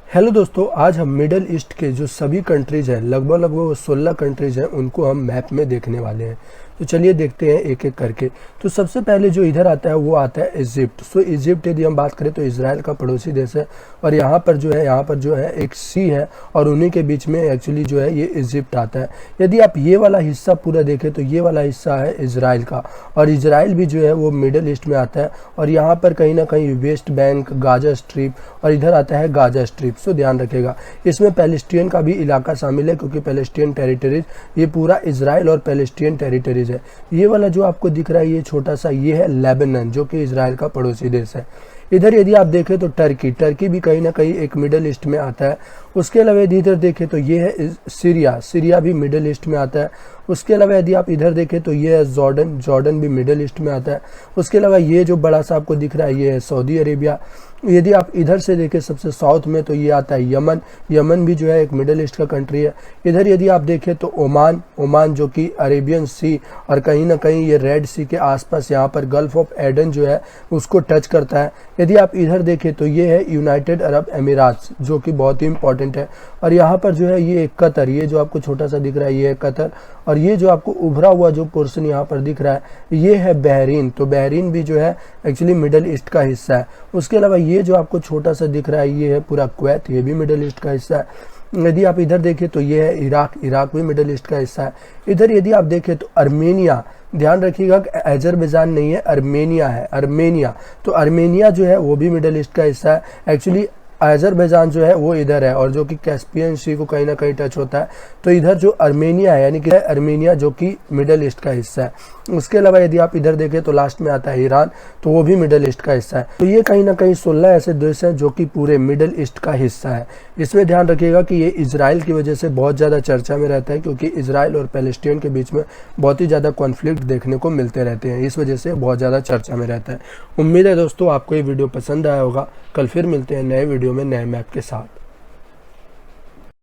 Hello दोस्तों, आज हम मिडल ईस्ट के जो सभी कंट्रीज़ हैं, लगभग 16 कंट्रीज़ हैं, उनको हम मैप में देखने वाले हैं। तो चलिए देखते हैं एक एक करके। तो सबसे पहले जो इधर आता है वो आता है इजिप्ट। सो इजिप्ट यदि हम बात करें तो इजराइल का पड़ोसी देश है और यहाँ पर जो है एक सी है और उन्हीं के बीच में एक्चुअली जो है ये इजिप्ट आता है। यदि आप ये वाला हिस्सा पूरा देखें तो ये वाला हिस्सा है इजराइल का और इजराइल भी जो है वो मिडल ईस्ट में आता है और यहाँ पर कहीं ना कहीं वेस्ट बैंक, गाजा स्ट्रिप और इधर आता है गाजा स्ट्रिप। सो ध्यान रखेगा, इसमें पैलेस्टीन का भी इलाका शामिल है क्योंकि पैलेस्टीन टेरिटरीज ये पूरा इजराइल और पैलेस्टीन टेरिटरीज है। ये वाला जो आपको दिख रहा है ये छोटा सा ये है लेबनान, जो कि इजराइल का पड़ोसी देश है। इधर यदि आप देखें तो टर्की भी कहीं ना कहीं एक मिडल ईस्ट में आता है। उसके अलावा यदि इधर देखें तो ये है सीरिया भी मिडल ईस्ट में आता है। उसके अलावा यदि आप इधर देखें तो ये है जॉर्डन भी मिडल ईस्ट में आता है। उसके अलावा ये जो बड़ा सा आपको दिख रहा है ये है सऊदी अरेबिया। यदि आप इधर से देखें सबसे साउथ में तो ये आता है यमन भी जो है एक मिडल ईस्ट का कंट्री है। इधर यदि आप देखें तो ओमान जो कि अरेबियन सी और कहीं ना कहीं ये रेड सी के आसपास यहाँ पर गल्फ ऑफ एडन जो है उसको टच करता है। यदि आप इधर देखें तो ये है यूनाइटेड अरब अमीरात, जो कि बहुत ही इंपॉर्टेंट है। और यहाँ पर जो है ये कतर, ये जो आपको छोटा सा दिख रहा है ये है कतर और ये जो आपको उभरा हुआ जो पोर्शन यहाँ पर दिख रहा है ये है बहरीन। तो बहरीन भी जो है एक्चुअली मिडल ईस्ट का हिस्सा है। उसके अलावा ये जो आपको छोटा सा दिख रहा है ये है पूरा कुवैत, ये भी मिडल ईस्ट का हिस्सा है। यदि आप इधर देखें तो ये है इराक भी मिडल ईस्ट का हिस्सा है। इधर यदि आप देखें तो अर्मेनिया, ध्यान रखिएगा कि अजरबैजान नहीं है, अर्मेनिया है, अर्मेनिया। तो अर्मेनिया जो है वो भी मिडल ईस्ट का हिस्सा है। एक्चुअली अजरबैजान जो है वो इधर है और जो कि कैस्पियन सी को कहीं ना कहीं टच होता है। तो इधर जो अर्मेनिया है यानी कि अर्मेनिया जो कि मिडल ईस्ट का हिस्सा है। उसके अलावा यदि आप इधर देखें तो लास्ट में आता है ईरान, तो वो भी मिडल ईस्ट का हिस्सा है। तो ये कहीं ना कहीं 16 ऐसे देश हैं जो कि पूरे मिडल ईस्ट का हिस्सा है। इसमें ध्यान रखिएगा कि ये इजराइल की वजह से बहुत ज़्यादा चर्चा में रहता है क्योंकि इजराइल और पैलेस्टीन के बीच में बहुत ही ज़्यादा कॉन्फ्लिक्ट देखने को मिलते रहते हैं, इस वजह से बहुत ज़्यादा चर्चा में रहता है। उम्मीद है दोस्तों आपको ये वीडियो पसंद आया होगा। कल फिर मिलते हैं नए वीडियो में नए मैप के साथ।